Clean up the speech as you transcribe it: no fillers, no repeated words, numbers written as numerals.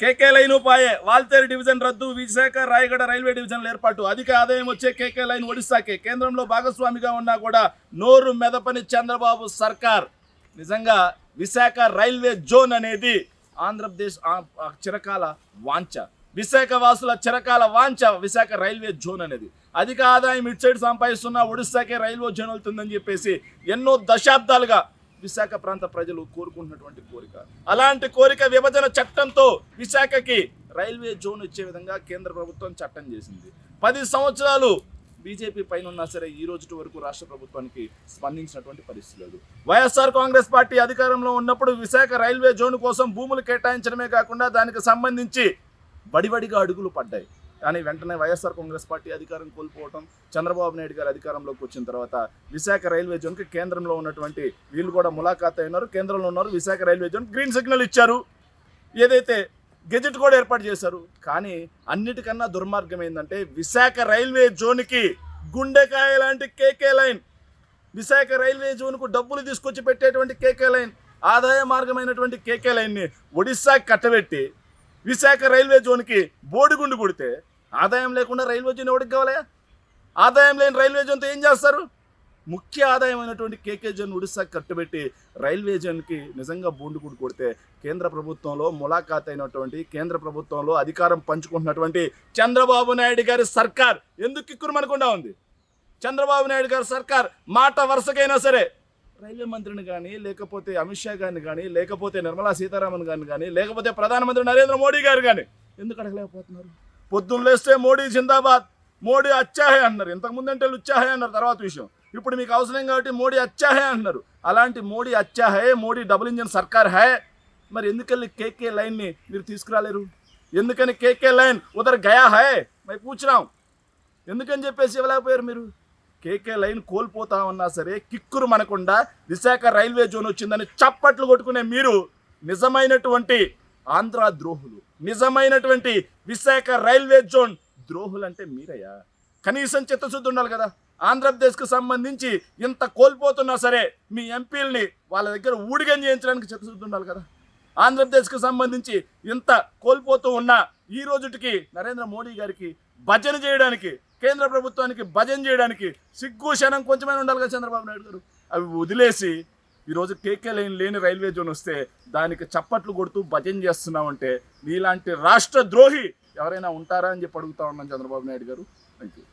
KK line పాయే Waltair division రద్దు, Visakha Rayagada railway డివిజన్ల ఏర్పాటు. అధిక ఆదాయం వచ్చే కేకే లైన్ ఒడిశాకే. కేంద్రంలో భాగస్వామిగా ఉన్నా కూడా నోరు మెదపని చంద్రబాబు సర్కార్. నిజంగా విశాఖ రైల్వే జోన్ అనేది ఆంధ్రప్రదేశ్ చిరకాల వాంఛ, విశాఖ వాసుల చిరకాల వాంఛ విశాఖ రైల్వే జోన్ అనేది. అధిక ఆదాయం ఇటు సైడ్ సంపాదిస్తున్న ఒడిశాకే రైల్వే జోన్ అవుతుందని చెప్పేసి ఎన్నో దశాబ్దాలుగా విశాఖ ప్రాంత ప్రజలు కోరుకుంటున్నటువంటి కోరిక. అలాంటి కోరిక విభజన చట్టంతో విశాఖకి రైల్వే జోన్ ఇచ్చే విధంగా కేంద్ర ప్రభుత్వం చట్టం చేసింది. 10 సంవత్సరాలు బీజేపీ పైన ఉన్నా సరే ఈ రోజు వరకు రాష్ట్ర ప్రభుత్వానికి స్పందించినటువంటి పరిస్థితి లేదు. వైఎస్ఆర్ కాంగ్రెస్ పార్టీ అధికారంలో ఉన్నప్పుడు విశాఖ రైల్వే జోన్ కోసం భూములు కేటాయించడమే కాకుండా దానికి సంబంధించి బడిబడిగా అడుగులు పడ్డాయి. కానీ వెంటనే వైఎస్ఆర్ కాంగ్రెస్ పార్టీ అధికారం కోల్పోవటం, చంద్రబాబు నాయుడు గారు అధికారంలోకి వచ్చిన తర్వాత విశాఖ రైల్వే జోన్కి కేంద్రంలో ఉన్నటువంటి వీళ్ళు కూడా ములాఖాత్ అయినారు, కేంద్రంలో ఉన్నారు. Visakha railway zone green signal ఇచ్చారు, ఏదైతే గెజెట్ కూడా ఏర్పాటు చేశారు. కానీ అన్నిటికన్నా దుర్మార్గం ఏంటంటే విశాఖ రైల్వే జోన్కి గుండెకాయ లాంటి కేకే లైన్, విశాఖ రైల్వే జోన్కు డబ్బులు తీసుకొచ్చి పెట్టేటువంటి కేకే లైన్, ఆదాయ మార్గమైనటువంటి కేకే లైన్ని ఒడిశాకి కట్టబెట్టి విశాఖ రైల్వే జోన్కి బోడిగుండు కొడితే ఆదాయం లేకుండా రైల్వే జోన్ ఎవరికి కావాలి? ఆదాయం లేని రైల్వే జోన్తో ఏం చేస్తారు? ముఖ్య ఆదాయమైనటువంటి కేకే జోన్ ఒడిశాకి కట్టబెట్టి రైల్వే జోన్కి నిజంగా బోండుగుండు కొడితే కేంద్ర ప్రభుత్వంలో ములాఖాత్ అయినటువంటి, కేంద్ర ప్రభుత్వంలో అధికారం పంచుకుంటున్నటువంటి చంద్రబాబు నాయుడు గారి సర్కార్ ఎందుకు కిక్కురుమనకుండా ఉంది? చంద్రబాబు నాయుడు గారి సర్కార్ మాట వరుసకైనా సరే రైల్వే మంత్రిని కానీ, లేకపోతే అమిత్ షా గారిని కానీ, లేకపోతే నిర్మలా సీతారామన్ గారిని కానీ, లేకపోతే ప్రధానమంత్రి నరేంద్ర మోడీ గారు కానీ ఎందుకు అడగలేకపోతున్నారు? పొద్దున్న లేస్తే మోడీ జిందాబాద్, మోడీ అచ్చాహే అన్నారు. ఇంతకుముందు అంటే లుచ్చాహే అన్నారు, తర్వాత విషయం. ఇప్పుడు మీకు అవసరం కాబట్టి మోడీ అచ్చాహే అంటున్నారు. అలాంటి మోడీ అచ్చాహే, మోడీ డబుల్ ఇంజన్ సర్కార్ హై. మరి ఎందుకని కేకే లైన్ని మీరు తీసుకురాలేరు? ఎందుకని కేకే లైన్ ఉదర్ గయా హై మరి పూచినాం, ఎందుకని చెప్పేసి ఇవ్వలేకపోయారు మీరు? కేకే లైన్ కోల్పోతా ఉన్నా సరే కిక్కురు మనకుండా విశాఖ రైల్వే జోన్ వచ్చిందని చప్పట్లు కొట్టుకునే మీరు నిజమైనటువంటి ఆంధ్ర ద్రోహులు, నిజమైనటువంటి విశాఖ రైల్వే జోన్ ద్రోహులు అంటే మీరయ్యా. కనీసం చిత్తశుద్ధి ఉండాలి కదా. ఆంధ్రప్రదేశ్కి సంబంధించి ఇంత కోల్పోతున్నా సరే మీ ఎంపీలని వాళ్ళ దగ్గర ఊడిగం చేయించడానికి చిత్తశుద్ధి ఉండాలి కదా. ఆంధ్రప్రదేశ్కి సంబంధించి ఇంత కోల్పోతూ ఉన్న ఈ రోజుటికి నరేంద్ర మోడీ గారికి భజన చేయడానికి, కేంద్ర ప్రభుత్వానికి భజన చేయడానికి సిగ్గు శనం కొంచెమైనా ఉండాలి కదా చంద్రబాబు నాయుడు గారు. అవి వదిలేసి ఈరోజు కేకే లైన్ లేని రైల్వే జోన్ వస్తే దానికి చప్పట్లు కొడుతూ భజన చేస్తున్నామంటే మీలాంటి రాష్ట్ర ద్రోహి ఎవరైనా ఉంటారా అని చెప్పి అడుగుతా ఉన్నాను చంద్రబాబు నాయుడు గారు. Thank you.